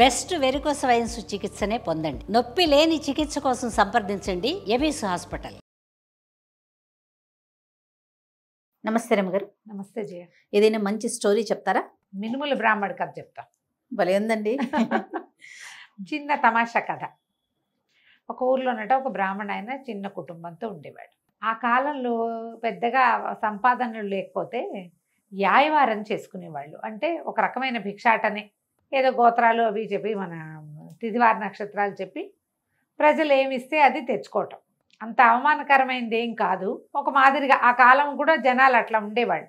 Best varicose veins చికిత్సనే పొందండి. నొప్పి లేని చికిత్స కోసం సంప్రదించండి ఎబిస్ హాస్పిటల్. నమస్తే రమ్మగారు. నమస్తే జయ. ఏదైనా మంచి స్టోరీ చెప్తారా? మినుముల బ్రాహ్మణ కథ చెప్తా. భలే ఉందండి. చిన్న తమాషా కథ. ఒక ఊర్లోనట ఒక బ్రాహ్మణ ఆయన చిన్న కుటుంబంతో ఉండేవాడు. ఆ కాలంలో పెద్దగా సంపాదనలు లేకపోతే యాయవారం చేసుకునేవాళ్ళు. అంటే ఒక రకమైన భిక్షాటనే, ఏదో గోత్రాలు అవి చెప్పి మన తిథివార నక్షత్రాలు చెప్పి ప్రజలు ఏమిస్తే అది తెచ్చుకోవటం. అంత అవమానకరమైనది ఏం కాదు. ఒక మాదిరిగా ఆ కాలం కూడా జనాలు అట్లా ఉండేవాళ్ళు.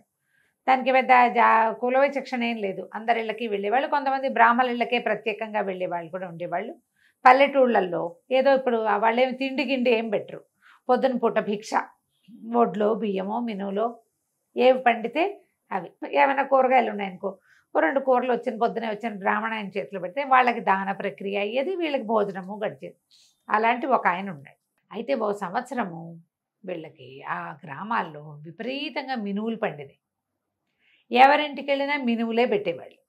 దానికి పెద్ద కుల విచక్షణ ఏం లేదు. అందరి ఇళ్ళకి వెళ్ళేవాళ్ళు. కొంతమంది బ్రాహ్మణ ఇళ్ళకే ప్రత్యేకంగా వెళ్ళేవాళ్ళు కూడా ఉండేవాళ్ళు. పల్లెటూళ్ళల్లో ఏదో ఇప్పుడు వాళ్ళేమి తిండి గిండి ఏం పెట్టరు. పొద్దున పూట భిక్ష, వడ్లో బియ్యమో మినువులో ఏవి పండితే అవి. ఏమైనా కూరగాయలు ఉన్నాయనుకో, రెండు కూరలు పొద్దునే వచ్చిన బ్రాహ్మణ ఆయన చేతిలో పెడితే వాళ్ళకి దాన ప్రక్రియ అయ్యేది, వీళ్ళకి భోజనము గడిచేది. అలాంటి ఒక ఆయన ఉన్నాడు. అయితే ఓ సంవత్సరము వీళ్ళకి ఆ గ్రామాల్లో విపరీతంగా మినువులు పండినాయి. ఎవరింటికి వెళ్ళినా మినువులే పెట్టేవాళ్ళు.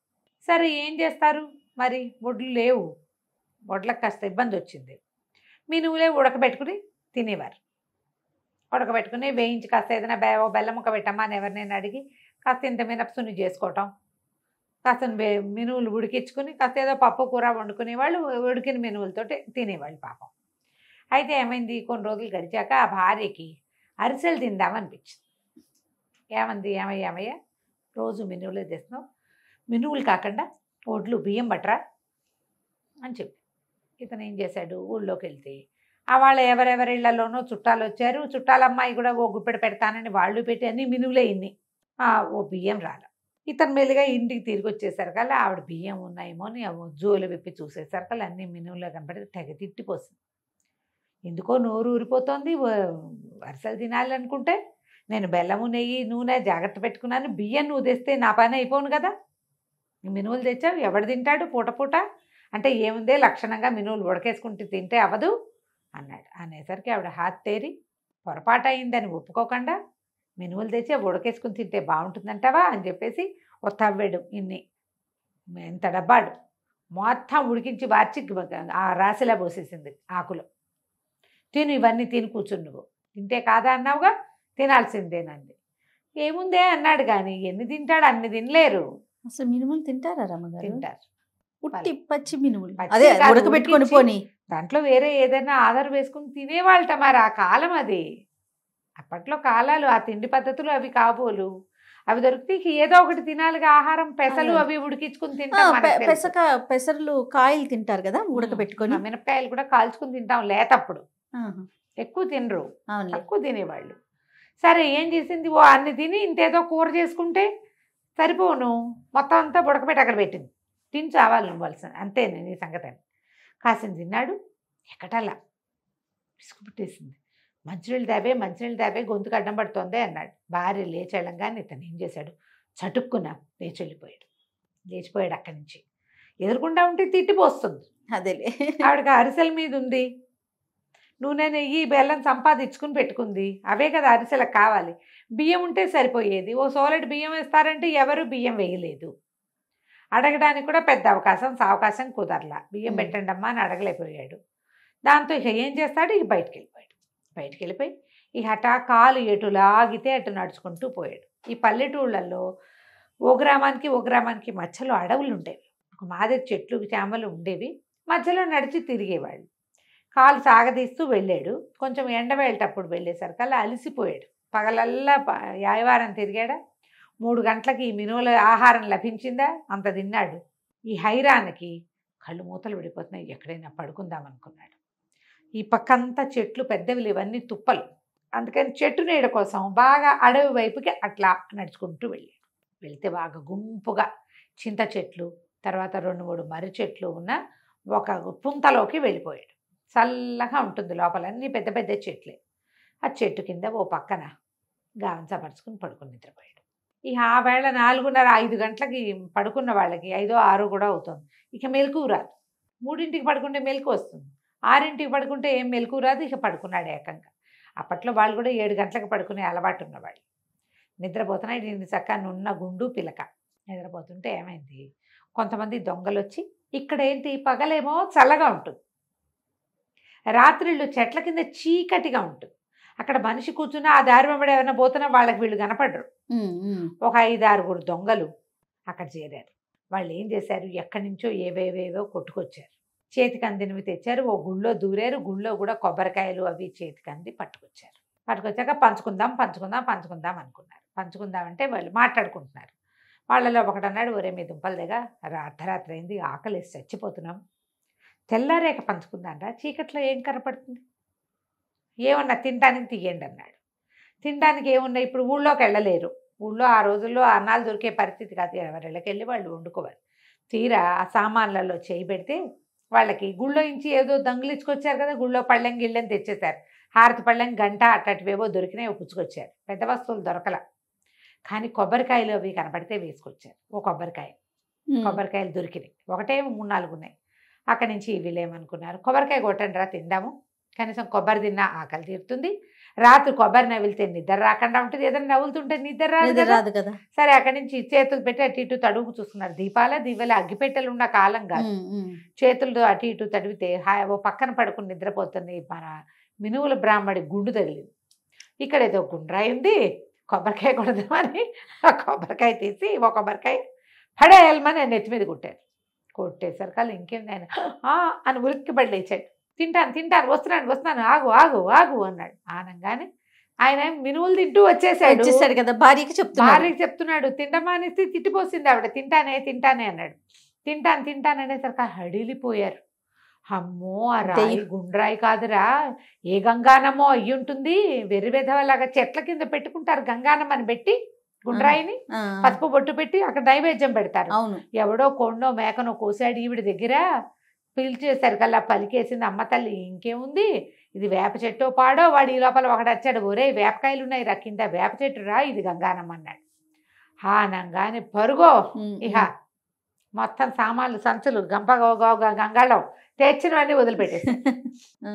సరే ఏం చేస్తారు మరి, వడ్లు లేవు, వడ్లకు కాస్త ఇబ్బంది వచ్చింది. మినువులే ఉడకబెట్టుకుని తినేవారు. ఉడకబెట్టుకుని వేయించి కాస్త ఏదైనా బెల్లం ముక్క పెట్టమ్మా అని ఎవరినైనా అడిగి కాస్త ఇంత మినపసుని చేసుకోవటం, కాస్త మినువులు ఉడికించుకుని కాస్త ఏదో పప్పు కూర వండుకునేవాళ్ళు. ఉడికిన మినువులతోటి తినేవాళ్ళు పాపం. అయితే ఏమైంది, కొన్ని రోజులు గడిచాక ఆ భార్యకి అరిసెలు తిందామనిపించింది. ఏమంది, ఏమయ్యా రోజు మినువులే తెస్తున్నావు, మినువులు కాకుండా వడ్లు బియ్యం బట్టరా అని చెప్పి. ఇతను ఏం చేశాడు, ఊళ్ళోకి వెళ్తే ఆ వాళ్ళ ఎవరెవరి ఇళ్లలోనో చుట్టాలు వచ్చారు. చుట్టాలమ్మాయి కూడా ఓ గుప్పెడు పెడతానని వాళ్ళు పెట్టి అన్ని మినువులే ఇన్ని, ఓ బియ్యం రాల. ఇతను మెల్లిగా ఇంటికి తిరిగి వచ్చేసరికల్లా ఆవిడ బియ్యం ఉన్నాయేమో అని జోలు విప్పి చూసేసరికల్లా అన్ని మినువులో కనపడి తెగ తిట్టిపోతుంది. ఎందుకో నోరు ఊరిపోతుంది. వరుసలు తినాలనుకుంటే నేను బెల్లము నెయ్యి నూనె జాగ్రత్త పెట్టుకున్నాను, బియ్యం నువ్వు తెస్తే నా పని అయిపోను కదా, మినువులు తెచ్చావు ఎవడు తింటాడు పూట పూట అంటే ఏముందే, లక్షణంగా మినువులు ఉడకేసుకుంటే తింటే అవ్వదు అన్నాడు. అనేసరికి ఆవిడ హాత్ తేరి పొరపాటు అయిందని ఒప్పుకోకుండా మినువులు తెచ్చి ఉడకేసుకుని తింటే బాగుంటుందంటావా అని చెప్పేసి ఓ తవ్వాడు ఇన్ని ఎంత డబ్బాడు మొత్తం ఉడికించి వార్చి ఆ రాశిలా పోసేసింది ఆకులో. తిను ఇవన్నీ తిని కూర్చుని, నువ్వు తింటే కాదా అన్నావుగా, తినాల్సిందేనండి. ఏముందే అన్నాడు. కానీ ఎన్ని తింటాడు, అన్ని తినలేరు. అసలు మినుములు తింటారా రమ్మగారు? తింటారు. ఉట్టి పచ్చి మినుములు, పచ్చి అదే కాదు, ఉడకబెట్టుకొని ఉడికించి పోని దాంట్లో వేరే ఏదైనా ఆధార్ వేసుకుని తినేవాళ్ళట. మరి ఆ కాలం అది, అప్పట్లో కాలాలు, ఆ తిండి పద్ధతులు అవి కాబోలు. అవి దొరికితే ఏదో ఒకటి తినాలిగా ఆహారం. పెసలు అవి ఉడికించుకుని తింటాం. పెసర్లు కాయలు తింటారు కదా ఉడకబెట్టుకొని. మినపకాయలు కూడా కాల్చుకుని తింటాం లేతప్పుడు. ఎక్కువ తినరు, తక్కువ తినేవాళ్ళు. సరే ఏం చేసింది, ఓ అన్ని తిని ఇంతేదో కూర చేసుకుంటే సరిపోను, మొత్తం అంతా ఉడకబెట్టి అక్కడ పెట్టింది. తిని చావాలి నువ్వాల్సిన అంతే నీ సంగతి అని. కాసిన తిన్నాడు, ఎక్కటల్లా విసుగు పుట్టేసింది. మంచినీళ్ళు తావే గొంతుకు అడ్డం పడుతోంది అన్నాడు. భార్య లేచెళ్ళంగానే ఇతను ఏం చేశాడు, చటుక్కున లేచిపోయాడు అక్కడి నుంచి. ఎదురుకుండా ఉంటే తిట్టిపోస్తుంది. అదేలే, ఆవిడకి అరిసెల మీద ఉంది, నూనె నెయ్యి బెల్లం సంపాదించుకుని పెట్టుకుంది. అవే కదా అరిసెలకు కావాలి. బియ్యం ఉంటే సరిపోయేది. ఓ సోలెడ్ బియ్యం వేస్తారంటే ఎవరు బియ్యం వేయలేదు. అడగడానికి కూడా పెద్ద అవకాశం కుదరలా. బియ్యం పెట్టండి అమ్మా అని అడగలేకపోయాడు. దాంతో ఇక ఏం చేస్తాడు, ఇక బయటికి వెళ్ళిపోయి ఈ హఠా కాలు ఎటు లాగితే అటు నడుచుకుంటూ పోయాడు. ఈ పల్లెటూళ్ళల్లో ఓ గ్రామానికి మధ్యలో అడవులు ఉండేవి. ఒక మాదిరి చెట్లు చేమలు ఉండేవి. మధ్యలో నడిచి తిరిగేవాళ్ళు. కాలు సాగదీస్తూ వెళ్ళాడు. కొంచెం ఎండవేళ్ళటప్పుడు వెళ్ళేసరికి అలా అలసిపోయాడు. పగలల్లా యాయవారం తిరిగాడా. 3 గంటలకి ఈ మినువుల ఆహారం లభించిందా, అంత తిన్నాడు. ఈ హైరానికి కళ్ళు మూతలు విడిపోతున్నాయి. ఎక్కడైనా పడుకుందాం అనుకున్నాడు. ఈ పక్కంతా చెట్లు పెద్దవి, ఇవన్నీ తుప్పలు. అందుకని చెట్టు నీడ కోసం బాగా అడవి వైపుకి అట్లా నడుచుకుంటూ వెళ్తే బాగా గుంపుగా చింత చెట్లు, తర్వాత 2-3 మర్రి చెట్లు ఉన్న ఒక పుంతలోకి వెళ్ళిపోయాడు. చల్లగా ఉంటుంది లోపల, అన్నీ పెద్ద పెద్ద చెట్లే. ఆ చెట్టు కింద ఓ పక్కన గాంచపరుచుకుని పడుకుని నిద్రపోయాడు. ఇక ఆ వేళ 4:30-5 గంటలకి పడుకున్న వాళ్ళకి 5-6 కూడా అవుతుంది. ఇక మెలకువ రాదు. 3ంటికి పడుకుంటే మెలకు వస్తుంది, 6ంటికి పడుకుంటే ఏం మెలకు రాదు. ఇక పడుకున్నాడు ఏకంగా. అప్పట్లో వాళ్ళు కూడా 7 గంటలకు పడుకునే అలవాటు ఉన్నవాళ్ళు. నిద్రపోతున్నాడు. దీన్ని చక్కగా నున్న గుండు పిలక నిద్రపోతుంటే ఏమైంది, కొంతమంది దొంగలు వచ్చి ఇక్కడ ఏంటి, పగలేమో చల్లగా ఉంటుంది, రాత్రిళ్ళు చెట్ల కింద చీకటిగా ఉంటుంది. అక్కడ మనిషి కూర్చున్నా ఆ దారి వెంబడి ఎవరైనా పోతున్నా వాళ్ళకి వీళ్ళు కనపడరు. ఒక 5-6 దొంగలు అక్కడ చేరారు. వాళ్ళు ఏం చేశారు, ఎక్కడి నుంచో ఏవేవేవో కొట్టుకొచ్చారు, చేతికి అందినవి తెచ్చారు. ఓ గుళ్ళో దూరారు. గుళ్ళో కూడా కొబ్బరికాయలు అవి చేతికి అంది పట్టుకొచ్చారు. పట్టుకొచ్చాక పంచుకుందాం అనుకున్నారు. పంచుకుందామంటే వాళ్ళు మాట్లాడుకుంటున్నారు. వాళ్ళలో ఒకడు అన్నాడు, ఒరే మీ దుంపల దగ్గర అర్ధరాత్రి అయింది, ఆకలేసి చచ్చిపోతున్నాం, తెల్లారేక పంచుకుందాంరా, చీకట్లో ఏం కనపడుతుంది, ఏమన్నా తినడానికి తీయండి అన్నాడు. తినడానికి ఏమున్నాయి, ఇప్పుడు ఊళ్ళోకి వెళ్ళలేరు, ఊళ్ళో ఆ రోజుల్లో అన్నాలు దొరికే పరిస్థితి కాదు, ఎవరిళ్ళకి వెళ్ళి వాళ్ళు వండుకోవాలి. తీరా ఆ సామాన్లలో చేయి పెడితే వాళ్ళకి గుళ్ళో నుంచి ఏదో దంగులిచ్చుకొచ్చారు కదా, గుళ్ళో పళ్ళెం గిళ్ళని తెచ్చేశారు. హారతి పళ్ళెం, గంట అట్టటివేవో దొరికినాయి, పుచ్చుకొచ్చారు. పెద్ద వస్తువులు దొరకల, కానీ కొబ్బరికాయలు అవి కనపడితే వేసుకొచ్చారు. ఓ కొబ్బరికాయలు దొరికినాయి, ఒకటే 3-4 ఉన్నాయి. అక్కడి నుంచి వీళ్ళేమనుకున్నారు, కొబ్బరికాయ కొట్టండి రా తిందాము, కనీసం కొబ్బరి తిన్నా ఆకలి తీరుతుంది, రాత్రి కొబ్బరి నవ్విలితే నిద్ర రాకుండా ఉంటుంది, ఏదైనా నవ్వులుతుంటే నిద్ర రాదు కదా. సరే అక్కడి నుంచి చేతులు పెట్టి అటు ఇటు తడుగు చూసుకున్నారు. దీపాల అగ్గిపెట్టెలు ఉన్న కాలం కాదు, చేతులతో అటు ఇటు తడివితే ఓ పక్కన పడుకుని నిద్రపోతుంది మన మినువుల బ్రాహ్మడి గుండు తగిలింది. ఇక్కడ ఏదో గుండ్రాయి ఉంది, కొబ్బరికాయ కొడదామని ఆ కొబ్బరికాయ తీసి ఓ కొబ్బరికాయ పడేయాలమని ఆయన నెత్తి మీద కొట్టేసరికి వాళ్ళు ఇంకేంది, ఆయన అని ఉలిక్కిపడి లేచాడు. తింటాను వస్తున్నాను ఆగు అన్నాడు. ఆనంగానే ఆయన మినువులు తింటూ వచ్చేసాడు కదా, భార్యకి చెప్తున్నాడు. తిండమానేసి తిట్టిపోసింది ఆవిడ. తింటానే అన్నాడు. తింటాను అనేసరికి హడిలిపోయారు. అమ్మో, ఆ రాయి గుండ్రాయి కాదురా, ఏ గంగానమో అయ్యి ఉంటుంది, వెర్రివెధవలాగా చెట్ల కింద పెట్టుకుంటారు గంగానమ్మని పెట్టి, గుండ్రాయిని పసుపు బొట్టు పెట్టి అక్కడ నైవేద్యం పెడతారు. ఎవడో కొండో మేకనో కోసాడు ఈవిడ దగ్గర, పిలిచేసరికల్లా పలికేసింది అమ్మ తల్లి, ఇంకేముంది, ఇది వేప చెట్టు పాడో. వాడు ఈ లోపల ఒకడు వచ్చాడు, ఒరే వేపకాయలు ఉన్నాయి రా కింద, వేప చెట్టు రా, ఇది గంగానమ్మ అన్నాడు. హానంగానే పరుగో, ఇహ మొత్తం సామాన్లు సంచులు గంగాళం తెచ్చినవన్నీ వదిలిపెట్టేసి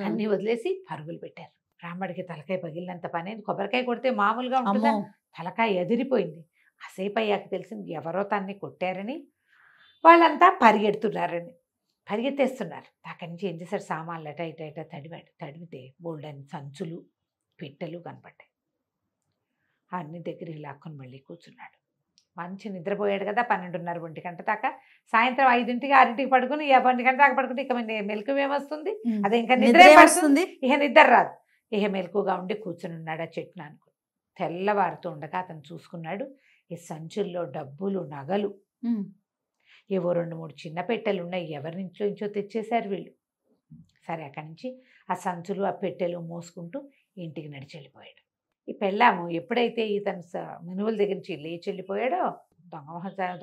అన్నీ వదిలేసి పరుగులు పెట్టారు. బ్రాహ్మడికి తలకాయ పగిలినంత పని అయింది. కొబ్బరికాయ కొడితే మామూలుగా ఉంటుందా, తలకాయ ఎదిరిపోయింది. కాసేపు అయ్యాక తెలిసింది ఎవరో తన్ని కొట్టారని. వాళ్ళంతా పరిగెత్తేస్తున్నారు. అక్కడి నుంచి ఏం చేశారు, సామాన్లు అట ఇట తడివితే బోల్డని సంచులు పిట్టలు కనపడ్డాయి. అన్ని దగ్గర లాక్కొని మళ్ళీ కూర్చున్నాడు. మంచి నిద్రపోయాడు కదా, 12:30 1 గంట దాకా. సాయంత్రం 5ంటికి 6ంటికి పడుకుని 1 గంట దాకా పడుకుంటే ఇక మెలకు ఏమొస్తుంది, అదే ఇంకా నిద్ర వస్తుంది, ఇక నిద్ర రాదు. ఇక మెలకుగా ఉండి కూర్చుని ఉన్నాడు ఆ చెట్టును అనుకుని. తెల్లవారుతూ ఉండగా అతను చూసుకున్నాడు, ఈ సంచుల్లో డబ్బులు నగలు ఏవో 2-3 చిన్న పెట్టెలు ఉన్నాయి, ఎవరి నుంచో తెచ్చేశారు వీళ్ళు. సరే అక్కడి నుంచి ఆ సంచులు ఆ పెట్టెలు మోసుకుంటూ ఇంటికి నడిచి వెళ్ళిపోయాడు. ఈ పెళ్ళాము ఎప్పుడైతే ఇతను మినువుల దగ్గర నుంచి లేచి వెళ్ళిపోయాడో,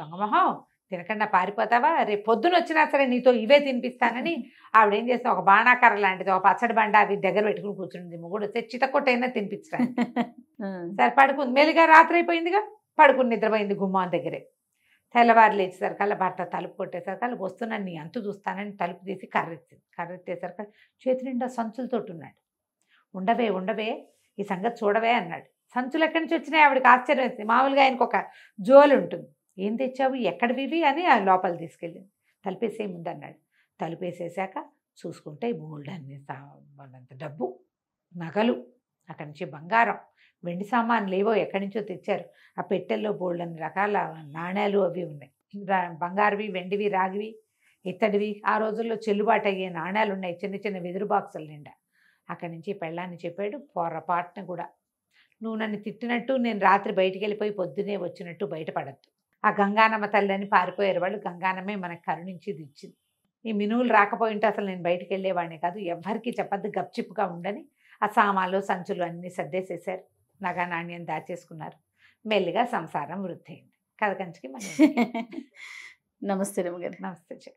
దొంగమొహం తినకుండా పారిపోతావా, రేపు పొద్దున వచ్చినా సరే నీతో ఇవే తినిపిస్తానని ఆవిడేం చేస్తా, ఒక బాణాకర్ర లాంటిది, ఒక పచ్చడి బండ అవి దగ్గర పెట్టుకుని కూర్చుంది. మొగుడు వస్తే చితకొట్టైనా తినిపించడానికి. సరే పడుకుంది, మెల్లిగా రాత్రి అయిపోయిందిగా, పడుకుని నిద్రపోయింది గుమ్మాన్ దగ్గరే. తెల్లవారు లేచేసరికల్లా భర్త తలుపు కొట్టేసరికల్లా వస్తున్నాను, నీ అంతు చూస్తానని తలుపు తీసి కర్రెత్తేసరికి చేతి నిండా సంచులతోటి ఉన్నాడు. ఉండవే ఈ సంగతి చూడవే అన్నాడు. సంచులు ఎక్కడి నుంచి వచ్చినాయి ఆవిడకి ఆశ్చర్యం వేసింది. మామూలుగా ఆయనకు ఒక జోలు ఉంటుంది, ఏం తెచ్చావు ఎక్కడివి అని ఆ లోపల తీసుకెళ్ళింది. తలుపేసే ముందన్నాడు. తలుపేసేసాక చూసుకుంటే బోల్డన్ని డబ్బు నగలు, అక్కడి నుంచి బంగారం వెండి సామాన్లు ఏవో ఎక్కడి నుంచో తెచ్చారు. ఆ పెట్టెల్లో బోల్డన్ని రకాల నాణ్యాలు అవి ఉన్నాయి, బంగారువి వెండివి రాగివి ఇత్తడివి. ఆ రోజుల్లో చెల్లుబాటు అయ్యే నాణ్యాలు ఉన్నాయి, చిన్న చిన్న వెదురు బాక్సుల నిండా. అక్కడి నుంచి పెళ్ళాన్ని చెప్పాడు, పొరపాటున కూడా నువ్వు నన్ను తిట్టినట్టు నేను రాత్రి బయటికి వెళ్ళిపోయి పొద్దునే వచ్చినట్టు బయటపడద్దు. ఆ గంగానమ్మ తల్లిని పారిపోయారు వాళ్ళు, గంగానమ్మే మనకు కరుణించి ఇచ్చింది. ఈ మినువులు రాకపోయింటే అసలు నేను బయటికి వెళ్ళేవాడిని కాదు, ఎవ్వరికి చెప్పద్దు, గప్చిప్పుగా ఉండని. ఆ సామాన్లు సంచులు అన్నీ సర్దేసేసారు, నగా నాణ్యం దాచేసుకున్నారు. మెల్లిగా సంసారం వృద్ధి అయింది. కథ కంచికి మనం నమస్తే రమగారు. నమస్తే.